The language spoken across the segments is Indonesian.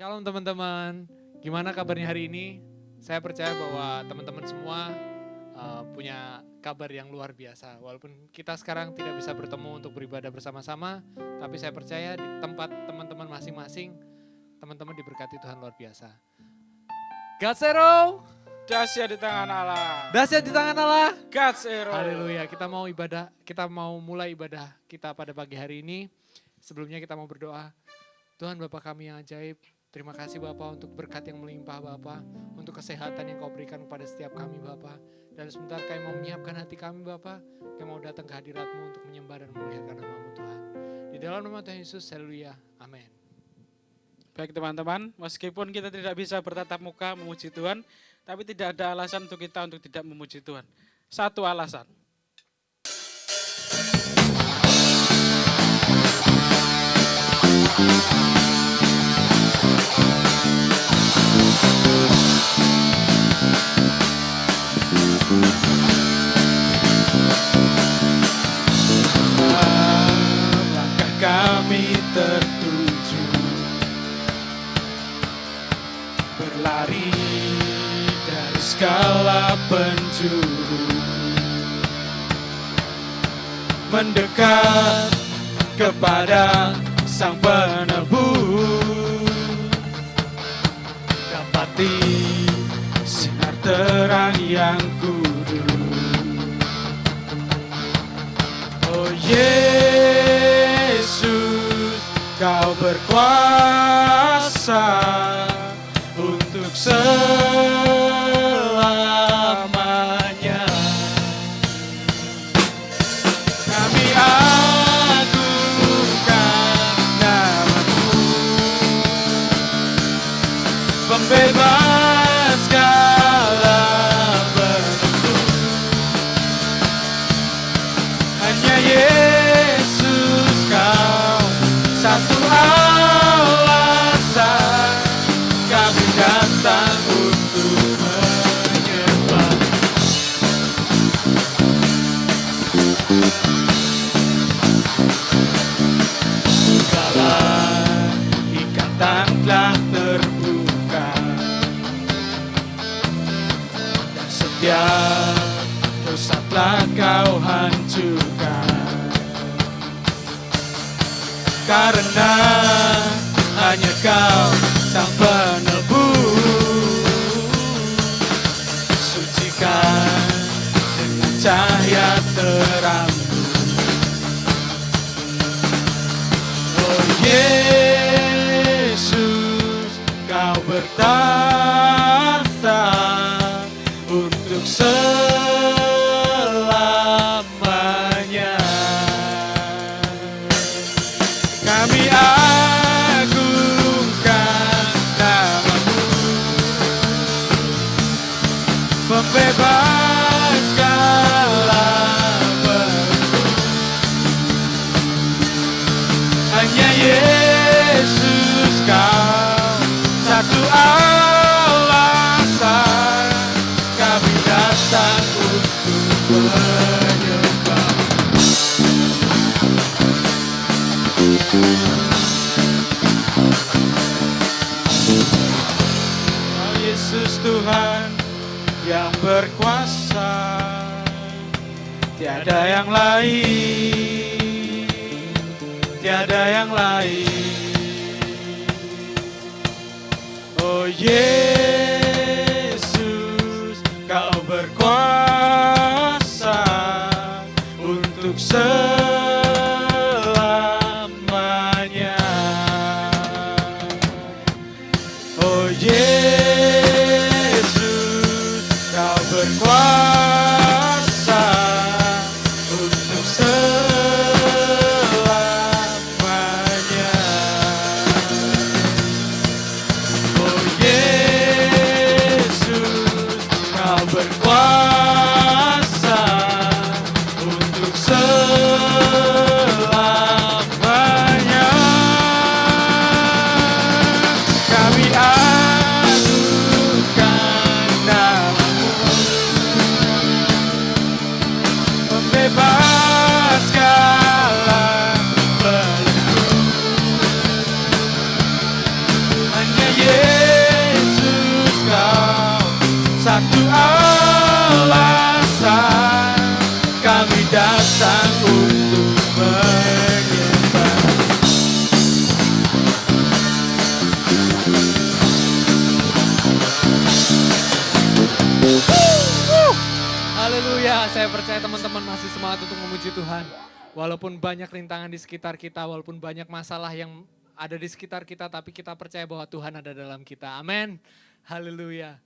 Shalom teman-teman, gimana kabarnya hari ini? Saya percaya bahwa teman-teman semua punya kabar yang luar biasa. Walaupun kita sekarang tidak bisa bertemu untuk beribadah bersama-sama, tapi saya percaya di tempat teman-teman masing-masing, teman-teman diberkati Tuhan luar biasa. God's Hero, Dahsyat di tangan Allah. dahsyat di tangan Allah. God's hero. Haleluya, kita mau mulai ibadah kita pada pagi hari ini. Sebelumnya kita mau berdoa. Tuhan Bapa kami yang ajaib, terima kasih Bapa untuk berkat yang melimpah Bapa, untuk kesehatan yang Kau berikan kepada setiap kami Bapa. Dan sebentar kami mau menyiapkan hati kami Bapa, kami mau datang ke hadirat-Mu untuk menyembah dan memuliakan nama-Mu Tuhan. Di dalam nama Tuhan Yesus, haleluya, amin. Baik teman-teman, meskipun kita tidak bisa bertatap muka memuji Tuhan, tapi tidak ada alasan untuk kita untuk tidak memuji Tuhan. Satu alasan. Langkah kami tertuju berlari dari segala penjuru, mendekat kepada Sang Penebus, dapati sinar terang yang kudus. Oh Yesus, Kau berkuasa untuk selamanya. Kami agungkan nama-Mu, pembebas segala bentuk. Hanya Yesus, Kau satu alasan kami datang untuk menyembah. Segala ikatan telah terbuka, dan setiap dosa telah Kau hancurkan. Karena hanya Kau Sang Penebus, sucikan dengan cahaya terang-Mu. Oh Yesus, Kau bertahta untuk selamanya. Kami agungkan nama-Mu, pembebas segala bentuk. Hanya Yesus, Kau satu alasan kami datang untuk menyembah. Oh Yesus Tuhan yang berkuasa, tiada yang lain, tiada yang lain. Oh Yesus, Kau berkuasa untuk selamanya. Oh Yesus, Kau berkuasa untuk selamanya. Oh Yesus, Kau berkuasa untuk selamanya. Kami agungkan nama-Mu, pembebas segala belenggu. Hanya satu alasan kami datang untuk menyembah. Haleluya, saya percaya teman-teman masih semangat untuk memuji Tuhan. Walaupun banyak rintangan di sekitar kita, walaupun banyak masalah yang ada di sekitar kita, tapi kita percaya bahwa Tuhan ada dalam kita. Amin. Haleluya.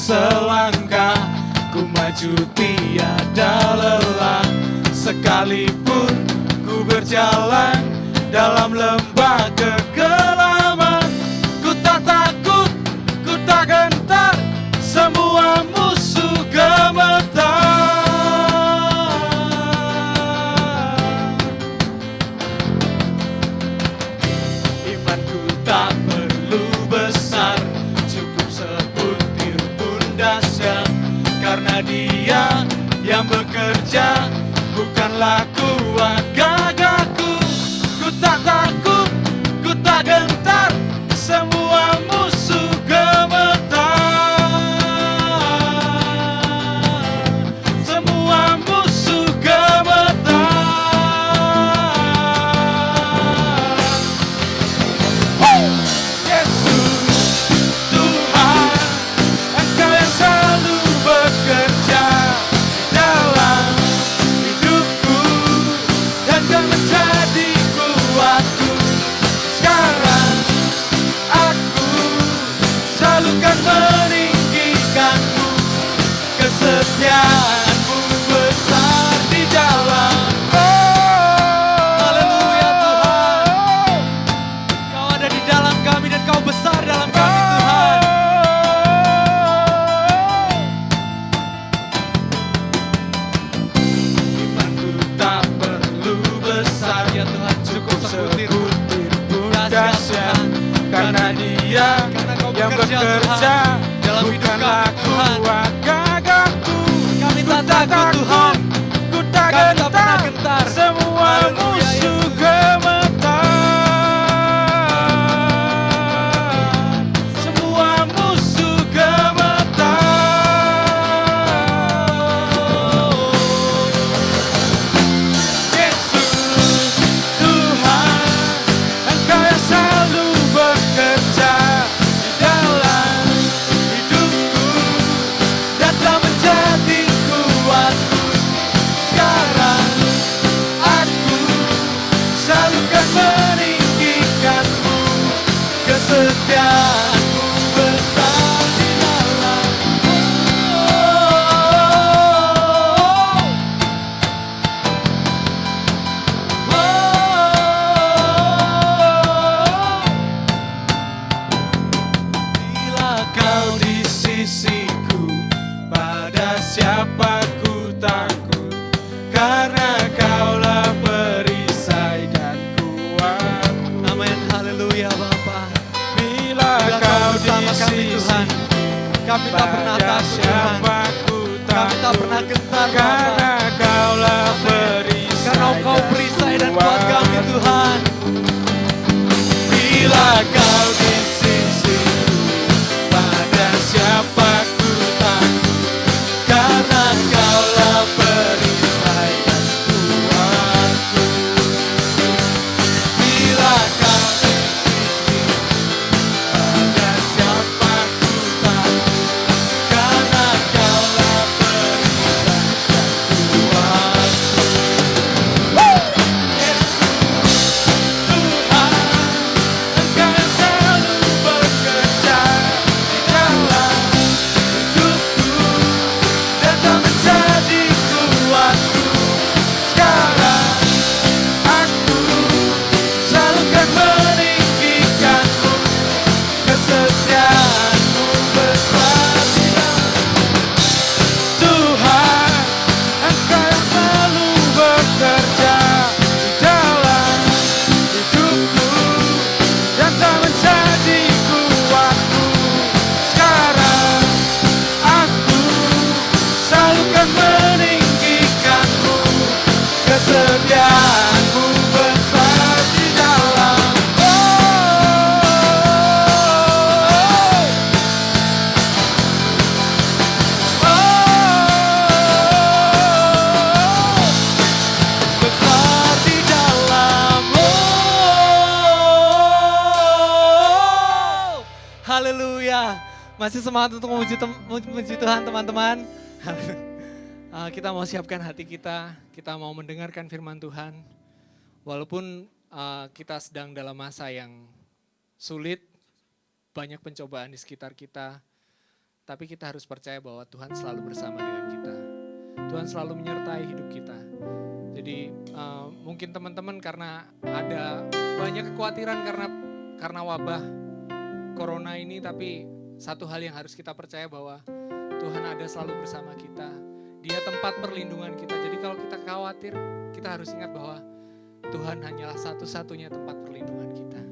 Selangkah ku maju tiada lelah, sekalipun ku berjalan dalam lembah kegelapan, ku tak takut, ku tak gentar, semua musuh gemetar. Imanku tak perlu besar, cukup sebutir dahsyat, karena Dia yang bekerja, bukanlah kuat gagahku. Ku tak takut, ku tak gentar, semua musuh gemetar, semua musuh gemetar. Yesus Tuhan, Engkau yang selalu bekerja dalam hidupku, dan Kau menjadi kuatku. Sekarang aku selalu kan meninggikanmu, kesetiaanmu besar di dalam. Haleluya Tuhan. Kau ada di dalam kami dan Kau besar dalam kami Tuhan. Imanku tak perlu besar, Ya Tuhan, cukup sebutir pun dahsyat, karena Dia Karena Kau yang bekerja, bekerja Tuhan, dalam hidup bukanlah kami, Tuhan. kuat gagahku. Kami tak takut Tuhan. Ku tak Kami tak pernah gentar. semua Haleluya, musuh Yesus. gemetar, semua musuh gemetar. Yesus Tuhan, Engkau yang selalu bekerja di dalam hidupku, dan telah menjadi kuatku. Sekarang aku selalu kan meninggikanmu, kesetiaanmu besar di dalam. Bila Kau di sisiku, pada siapa ku takut, karena Kaulah perisai dan kuatku. Amin, haleluya Bapa. Bila Bila Kau Kau di bersama kami Tuhan, sisiku, kami tak pernah pada takut Tuhan. siapa ku Kami tak takut, pernah gentar Bapa. karena Kaulah Amin. perisai Karena Engkau perisai dan kuat kami Tuhan. Bila Kau di sisiku, pada siapa ku takut, karena Kaulah perisai dan kuatku. Bila Kau di sisiku, pada siapa ku takut, karena Kaulah perisai dan kuatku. Yesus Haleluya. Masih semangat untuk memuji Tuhan teman-teman. Kita mau siapkan hati kita mau mendengarkan firman Tuhan. Walaupun kita sedang dalam masa yang sulit, banyak pencobaan di sekitar kita, tapi kita harus percaya bahwa Tuhan selalu bersama dengan kita. Tuhan selalu menyertai hidup kita. Jadi mungkin teman-teman karena ada banyak kekhawatiran karena wabah corona ini, tapi satu hal yang harus kita percaya bahwa Tuhan ada selalu bersama kita. Dia tempat perlindungan kita. Jadi kalau kita khawatir, kita harus ingat bahwa Tuhan hanyalah satu-satunya tempat perlindungan kita.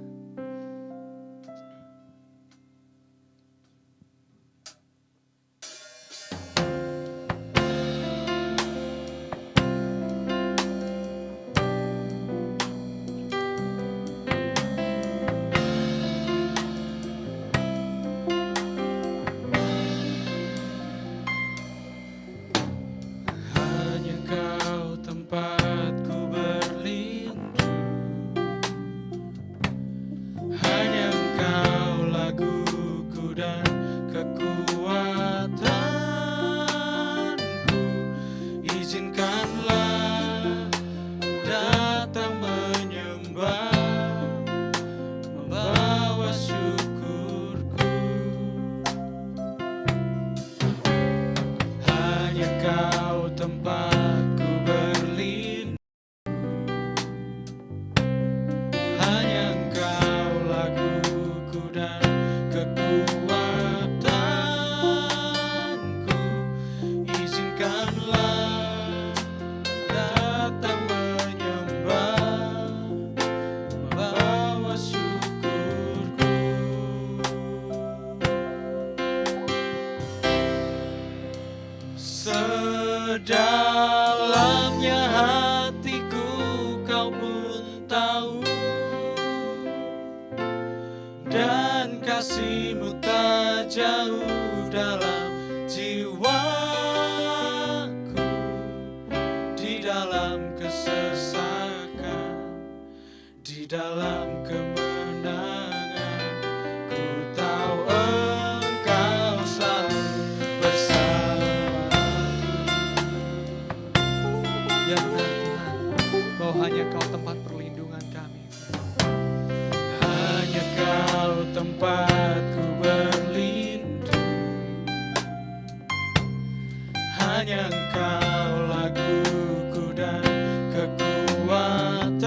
Sedalamnya hatiku kau pun tahu, dan kasih-Mu tak jauh dalam jiwaku. Di dalam kesesakan, di dalam kemenangan, ku tahu Engkau selalu bersama. Ya benar Tuhan, bahwa hanya Kau tempat perlindungan kami. Hanya Kau tempatku berlindung, hanya Engkau laguku dan kekuatanku.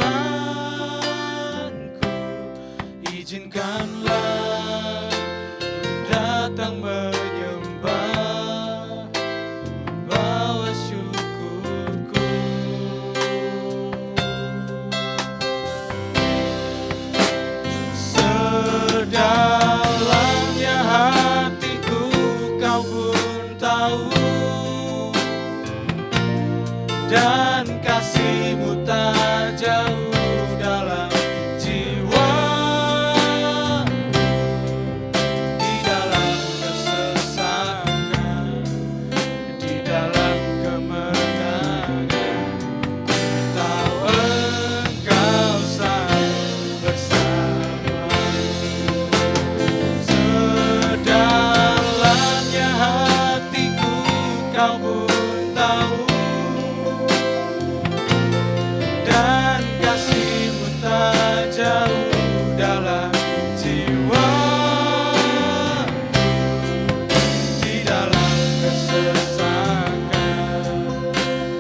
Izinkanlah ku datang menyembah, membawa syukurku. Sedalamnya hatiku kau pun tahu, dan kasih-Mu tak jauh dalam jiwaku. Di dalam kesesakan, di dalam kemenangan, tahu Engkau selalu bersamaku. Sedalamnya hatiku kau pun tahu, dan kasih-Mu tak jauh dalam jiwaku. Di dalam kesesakan,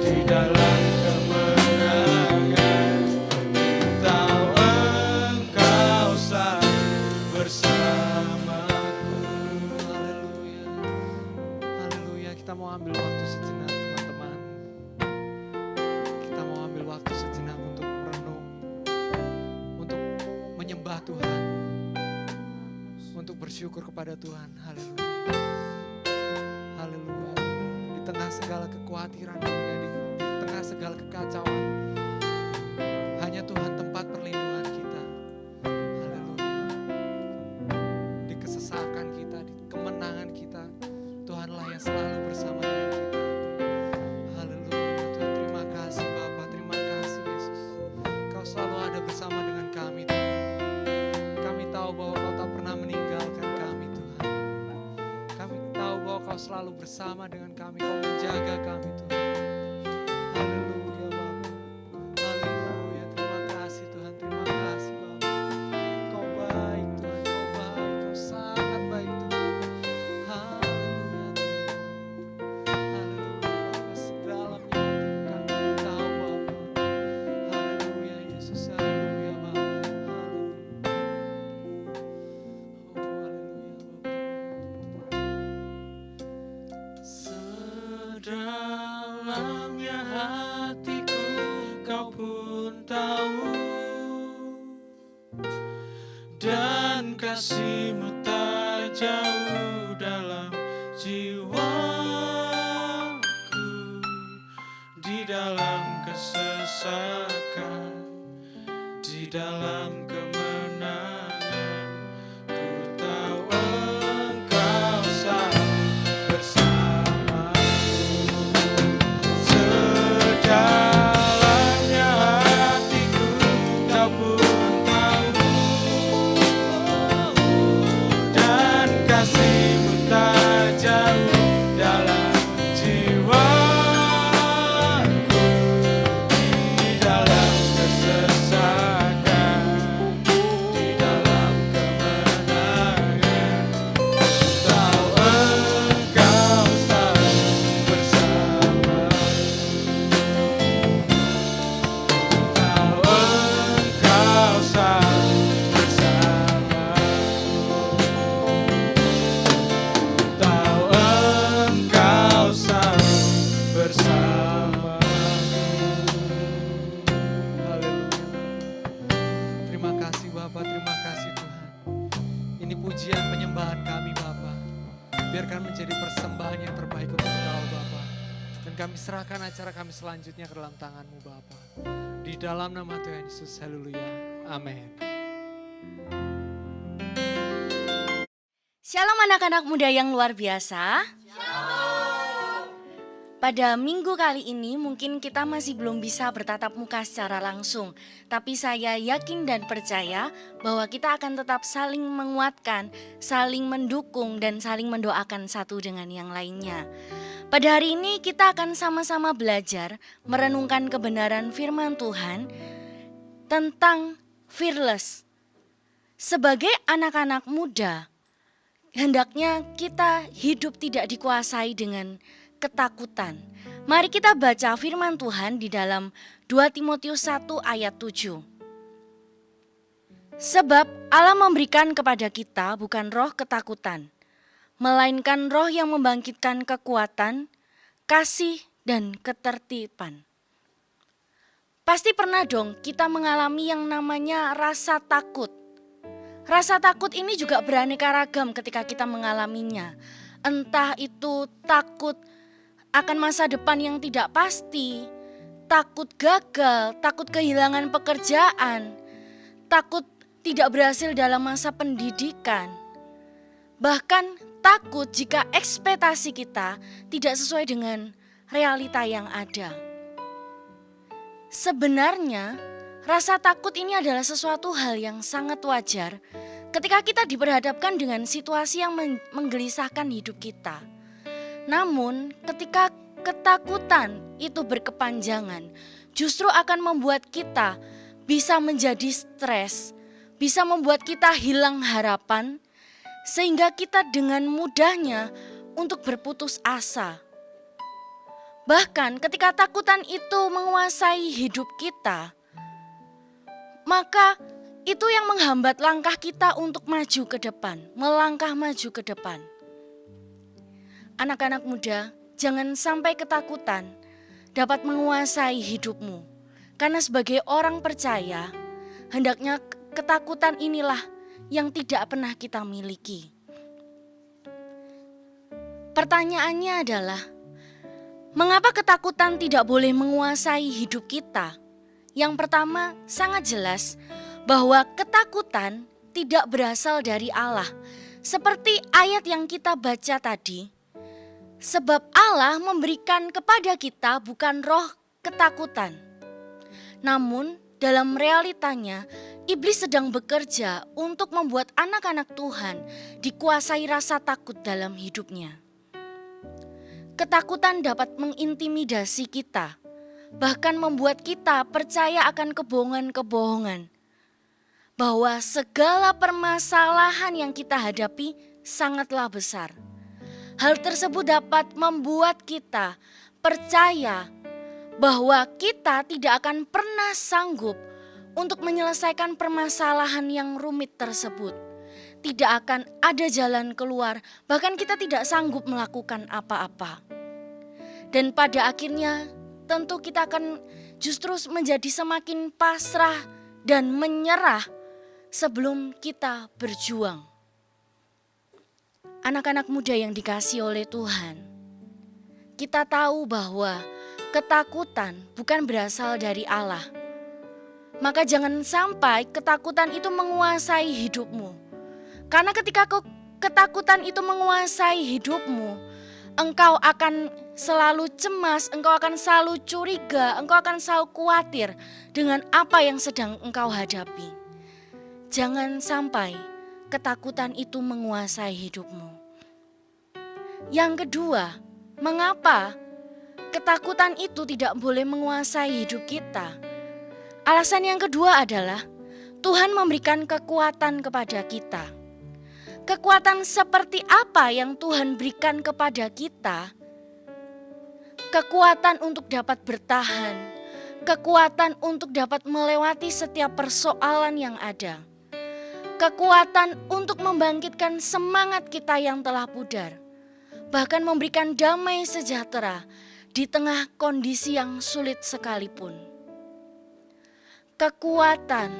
di dalam kemenangan, tahu Engkau selalu bersamaku. Haleluya. Haleluya. Kita mau ambil waktu sejenak teman-teman. Kita mau ambil waktu sejenak untuk merenung, untuk menyembah Tuhan, untuk bersyukur kepada Tuhan. Haleluya. Haleluya. Di tengah segala kekhawatiran dunia, di tengah segala kekacauan, hanya Tuhan tempat perlindungan kita. Haleluya. Di kesesakan kita, di kemenangan kita, Tuhanlah yang selalu bersama dengan kita. Haleluya. Tuhan, terima kasih Bapa, terima kasih Yesus. Kau selalu ada bersama dengan kami Tuhan. Kami tahu bahwa Kau tak pernah meninggalkan kami Tuhan. selalu bersama dengan kami, Kau menjaga kami Tuhan. Haleluya Bapa. Haleluya, terima kasih Tuhan, terima kasih Bapa. Kau baik Tuhan, Kau baik, Kau sangat baik Tuhan. Haleluya Tuhan. Haleluya Bapa, sedalamnya hati kami Engkau Bapa. Haleluya Yesus, haleluya Bapa. Haleluya. Oh haleluya Bapa. Sedalamnya hatiku kau pun tahu, dan kasih-Mu tak jauh dalam jiwaku. Di dalam kesesakan, di dalam kemenangan, ku tahu Engkau selalu bersamaku. Sedalamnya hatiku kau pun tahu, dan kasih-Mu tak jauh dalam jiwaku. Di dalam kesesakan, di dalam kemenangan, tahu Engkau selalu bersamaku. Tahu Engkau selalu bersamaku. Tahu Engkau selalu bersamaku. Haleluya. Terima kasih Bapa, terima kasih Tuhan. Ini pujian penyembahan kami Bapa. Biarkan menjadi persembahan yang terbaik untuk Engkau Bapa. Dan kami serahkan acara kami selanjutnya ke dalam tangan-Mu Bapa. Di dalam nama Tuhan Yesus, haleluya. Amin. Shalom anak-anak muda yang luar biasa. Pada minggu kali ini mungkin kita masih belum bisa bertatap muka secara langsung. Tapi saya yakin dan percaya bahwa kita akan tetap saling menguatkan, saling mendukung dan saling mendoakan satu dengan yang lainnya. Pada hari ini kita akan sama-sama belajar merenungkan kebenaran firman Tuhan tentang fearless. Sebagai anak-anak muda, hendaknya kita hidup tidak dikuasai dengan ketakutan. Mari kita baca firman Tuhan di dalam 2 Timotius 1 ayat 7. Sebab Allah memberikan kepada kita bukan roh ketakutan, melainkan roh yang membangkitkan kekuatan, kasih, dan ketertiban. Pasti pernah dong kita mengalami yang namanya rasa takut. Rasa takut ini juga beraneka ragam ketika kita mengalaminya. Entah itu takut akan masa depan yang tidak pasti, takut gagal, takut kehilangan pekerjaan, takut tidak berhasil dalam masa pendidikan. Bahkan takut jika ekspektasi kita tidak sesuai dengan realita yang ada. Sebenarnya, rasa takut ini adalah sesuatu hal yang sangat wajar ketika kita diperhadapkan dengan situasi yang menggelisahkan hidup kita. Namun, ketika ketakutan itu berkepanjangan, justru akan membuat kita bisa menjadi stres, bisa membuat kita hilang harapan, sehingga kita dengan mudahnya untuk berputus asa. Bahkan ketika takutan itu menguasai hidup kita, maka itu yang menghambat langkah kita untuk maju ke depan, melangkah maju ke depan. Anak-anak muda, jangan sampai ketakutan dapat menguasai hidupmu. Karena sebagai orang percaya, hendaknya ketakutan inilah yang tidak pernah kita miliki. Pertanyaannya adalah, mengapa ketakutan tidak boleh menguasai hidup kita? Yang pertama, sangat jelas bahwa ketakutan tidak berasal dari Allah. Seperti ayat yang kita baca tadi, sebab Allah memberikan kepada kita bukan roh ketakutan. Namun dalam realitanya, iblis sedang bekerja untuk membuat anak-anak Tuhan dikuasai rasa takut dalam hidupnya. ketakutan dapat mengintimidasi kita, bahkan membuat kita percaya akan kebohongan-kebohongan, bahwa segala permasalahan yang kita hadapi sangatlah besar. Hal tersebut dapat membuat kita percaya bahwa kita tidak akan pernah sanggup untuk menyelesaikan permasalahan yang rumit tersebut. Tidak akan ada jalan keluar, bahkan kita tidak sanggup melakukan apa-apa. Dan pada akhirnya tentu kita akan justru menjadi semakin pasrah dan menyerah sebelum kita berjuang. Anak-anak muda yang dikasihi oleh Tuhan, kita tahu bahwa ketakutan bukan berasal dari Allah. Maka jangan sampai ketakutan itu menguasai hidupmu. Karena ketika ketakutan itu menguasai hidupmu, engkau akan selalu cemas, engkau akan selalu curiga, engkau akan selalu khawatir dengan apa yang sedang engkau hadapi. Jangan sampai ketakutan itu menguasai hidupmu. Yang kedua, mengapa ketakutan itu tidak boleh menguasai hidup kita? Alasan yang kedua adalah Tuhan memberikan kekuatan kepada kita. Kekuatan seperti apa yang Tuhan berikan kepada kita? Kekuatan untuk dapat bertahan, kekuatan untuk dapat melewati setiap persoalan yang ada, kekuatan untuk membangkitkan semangat kita yang telah pudar, bahkan memberikan damai sejahtera di tengah kondisi yang sulit sekalipun. Kekuatan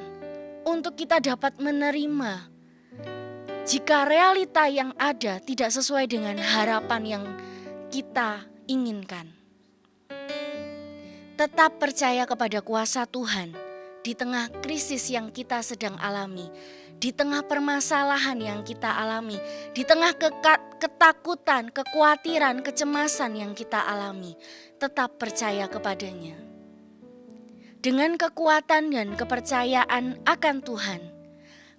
untuk kita dapat menerima jika realita yang ada tidak sesuai dengan harapan yang kita inginkan. Tetap percaya kepada kuasa Tuhan di tengah krisis yang kita sedang alami, di tengah permasalahan yang kita alami, di tengah ketakutan, kekhawatiran, kecemasan yang kita alami. Tetap percaya kepadanya. Dengan kekuatan dan kepercayaan akan Tuhan,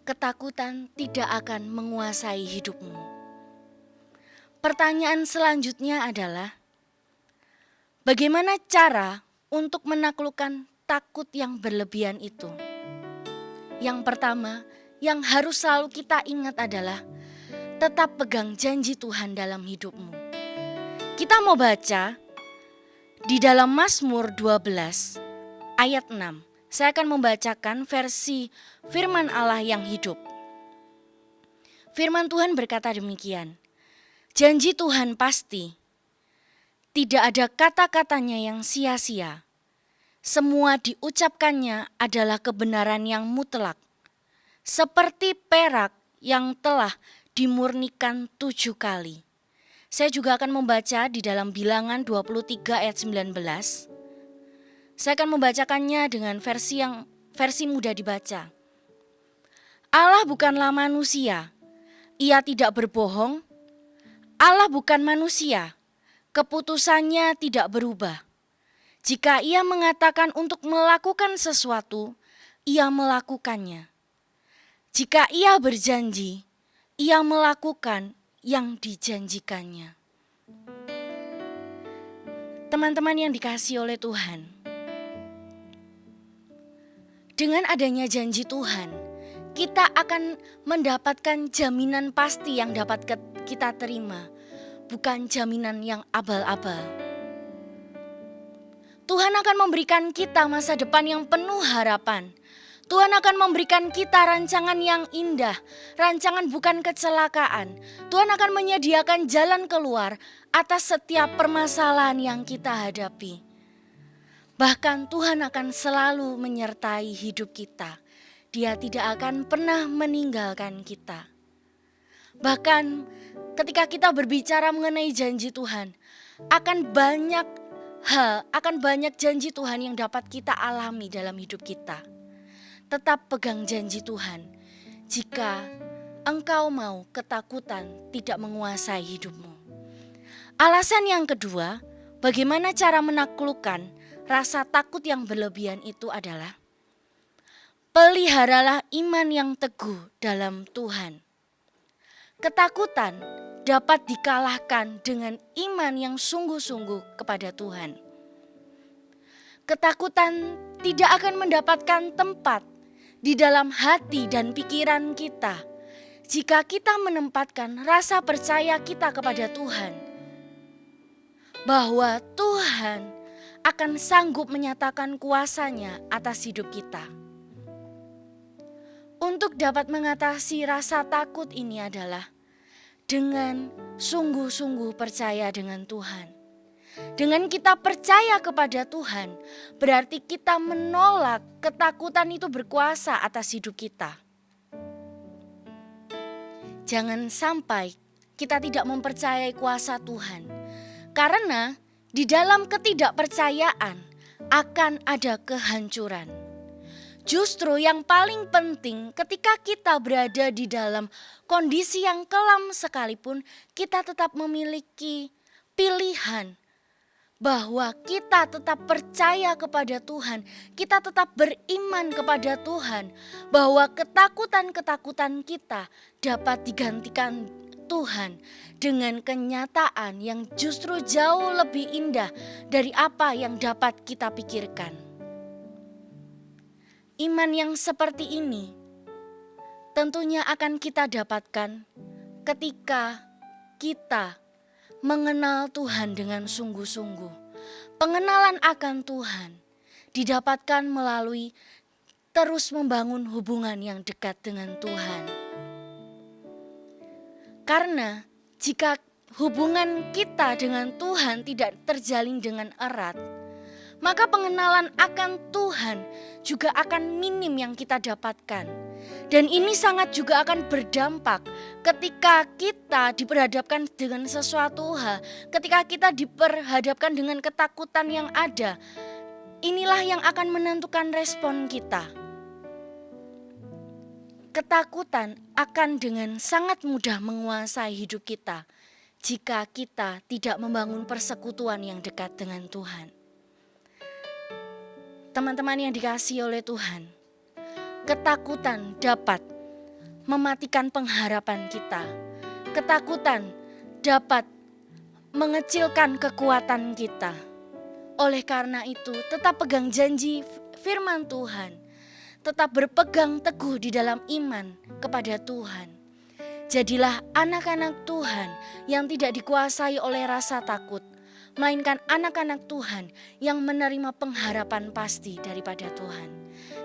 ketakutan tidak akan menguasai hidupmu. Pertanyaan selanjutnya adalah, bagaimana cara untuk menaklukkan takut yang berlebihan itu? Yang pertama, yang harus selalu kita ingat adalah tetap pegang janji Tuhan dalam hidupmu. Kita mau baca di dalam Mazmur 12 ayat 6. Saya akan membacakan versi firman Allah yang hidup. Firman Tuhan berkata demikian, janji Tuhan pasti, tidak ada kata-katanya yang sia-sia. Semua diucapkannya adalah kebenaran yang mutlak, seperti perak yang telah dimurnikan 7 kali. Saya juga akan membaca di dalam Bilangan 23 ayat 19. Saya akan membacakannya dengan versi mudah dibaca. Allah bukanlah manusia, Ia tidak berbohong. Allah bukan manusia, keputusannya tidak berubah. Jika Ia mengatakan untuk melakukan sesuatu, Ia melakukannya. Jika Ia berjanji, Ia melakukan yang dijanjikannya. Teman-teman yang dikasihi oleh Tuhan, dengan adanya janji Tuhan, kita akan mendapatkan jaminan pasti yang dapat kita terima, bukan jaminan yang abal-abal. Tuhan akan memberikan kita masa depan yang penuh harapan. Tuhan akan memberikan kita rancangan yang indah, rancangan bukan kecelakaan. Tuhan akan menyediakan jalan keluar atas setiap permasalahan yang kita hadapi. Bahkan Tuhan akan selalu menyertai hidup kita. Dia tidak akan pernah meninggalkan kita. Bahkan ketika kita berbicara mengenai janji Tuhan, akan banyak janji Tuhan yang dapat kita alami dalam hidup kita. Tetap pegang janji Tuhan. Jika engkau mau ketakutan tidak menguasai hidupmu. Alasan yang kedua, bagaimana cara menaklukkan rasa takut yang berlebihan itu adalah peliharalah iman yang teguh dalam Tuhan. Ketakutan dapat dikalahkan dengan iman yang sungguh-sungguh kepada Tuhan. Ketakutan tidak akan mendapatkan tempat di dalam hati dan pikiran kita jika kita menempatkan rasa percaya kita kepada Tuhan, bahwa Tuhan akan sanggup menyatakan kuasa-Nya atas hidup kita. Untuk dapat mengatasi rasa takut ini adalah dengan sungguh-sungguh percaya dengan Tuhan. Dengan kita percaya kepada Tuhan, berarti kita menolak ketakutan itu berkuasa atas hidup kita. Jangan sampai kita tidak mempercayai kuasa Tuhan, karena di dalam ketidakpercayaan akan ada kehancuran. Justru yang paling penting ketika kita berada di dalam kondisi yang kelam sekalipun, kita tetap memiliki pilihan bahwa kita tetap percaya kepada Tuhan, kita tetap beriman kepada Tuhan, bahwa ketakutan-ketakutan kita dapat digantikan Tuhan dengan kenyataan yang justru jauh lebih indah dari apa yang dapat kita pikirkan. Iman yang seperti ini tentunya akan kita dapatkan ketika kita mengenal Tuhan dengan sungguh-sungguh. Pengenalan akan Tuhan didapatkan melalui terus membangun hubungan yang dekat dengan Tuhan. Karena jika hubungan kita dengan Tuhan tidak terjalin dengan erat, maka pengenalan akan Tuhan juga akan minim yang kita dapatkan. Dan ini sangat juga akan berdampak ketika kita diperhadapkan dengan sesuatu hal, ketika kita diperhadapkan dengan ketakutan yang ada. Inilah yang akan menentukan respon kita. Ketakutan akan dengan sangat mudah menguasai hidup kita jika kita tidak membangun persekutuan yang dekat dengan Tuhan. Teman-teman yang dikasihi oleh Tuhan, ketakutan dapat mematikan pengharapan kita. Ketakutan dapat mengecilkan kekuatan kita. Oleh karena itu, tetap pegang janji firman Tuhan. Tetap berpegang teguh di dalam iman kepada Tuhan. Jadilah anak-anak Tuhan yang tidak dikuasai oleh rasa takut, melainkan anak-anak Tuhan yang menerima pengharapan pasti daripada Tuhan.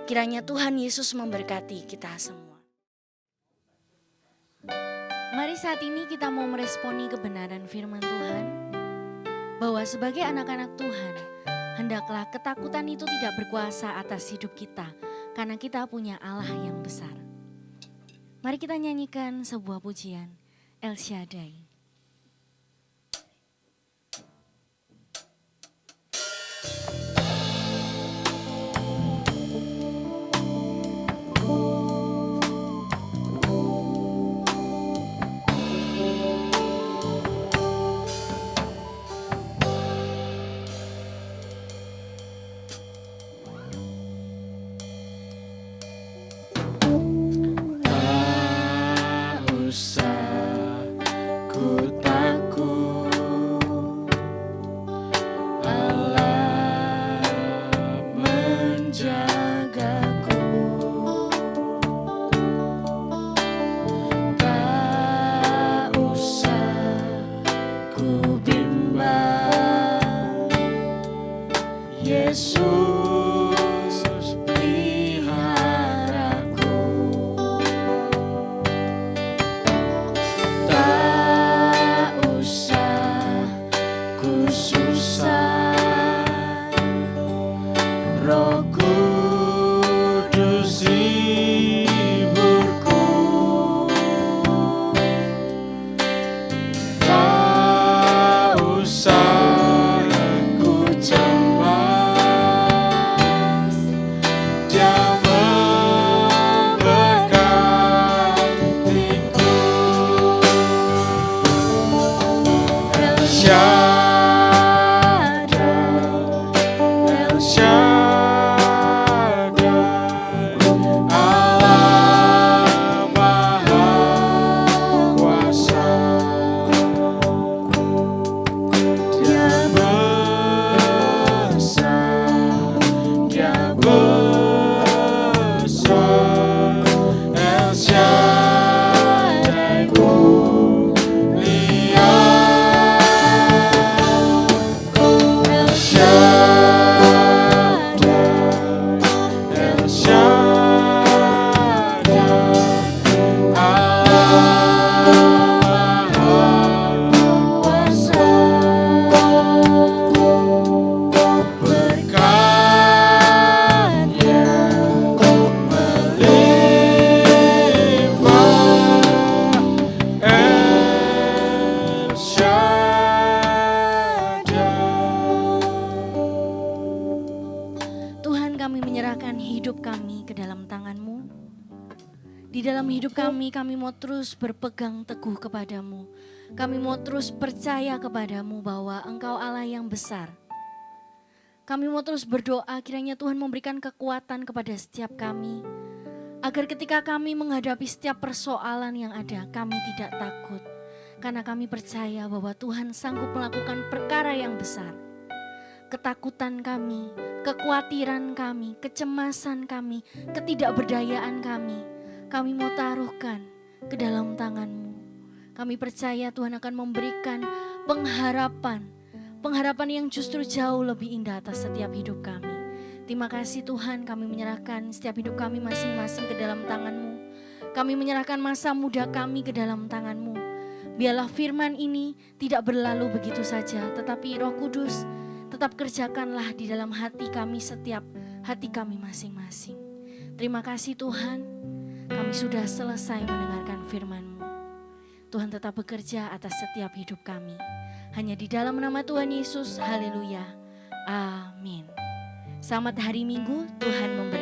Kiranya Tuhan Yesus memberkati kita semua. Mari saat ini kita mau meresponi kebenaran firman Tuhan, bahwa sebagai anak-anak Tuhan, hendaklah ketakutan itu tidak berkuasa atas hidup kita, karena kita punya Allah yang besar. Mari kita nyanyikan sebuah pujian, El Shaddai. Tak usah ku Di dalam hidup kami mau terus berpegang teguh kepadamu. Kami mau terus percaya kepadamu bahwa Engkau Allah yang besar. Kami mau terus berdoa kiranya Tuhan memberikan kekuatan kepada setiap kami. Agar ketika kami menghadapi setiap persoalan yang ada, kami tidak takut. Karena kami percaya bahwa Tuhan sanggup melakukan perkara yang besar. Ketakutan kami, kekhawatiran kami, kecemasan kami, ketidakberdayaan kami mau taruhkan ke dalam tangan-Mu. Kami percaya Tuhan akan memberikan pengharapan yang justru jauh lebih indah atas setiap hidup kami. Terima kasih Tuhan, kami menyerahkan setiap hidup kami masing-masing ke dalam tangan-Mu. Kami menyerahkan masa muda kami ke dalam tangan-Mu. Biarlah firman ini tidak berlalu begitu saja, tetapi Roh Kudus tetap kerjakanlah di dalam hati kami, setiap hati kami masing-masing. Terima kasih Tuhan, kami sudah selesai mendengarkan firman-Mu. Tuhan tetap bekerja atas setiap hidup kami. Hanya di dalam nama Tuhan Yesus, haleluya, amin. Selamat hari Minggu, Tuhan memberkati.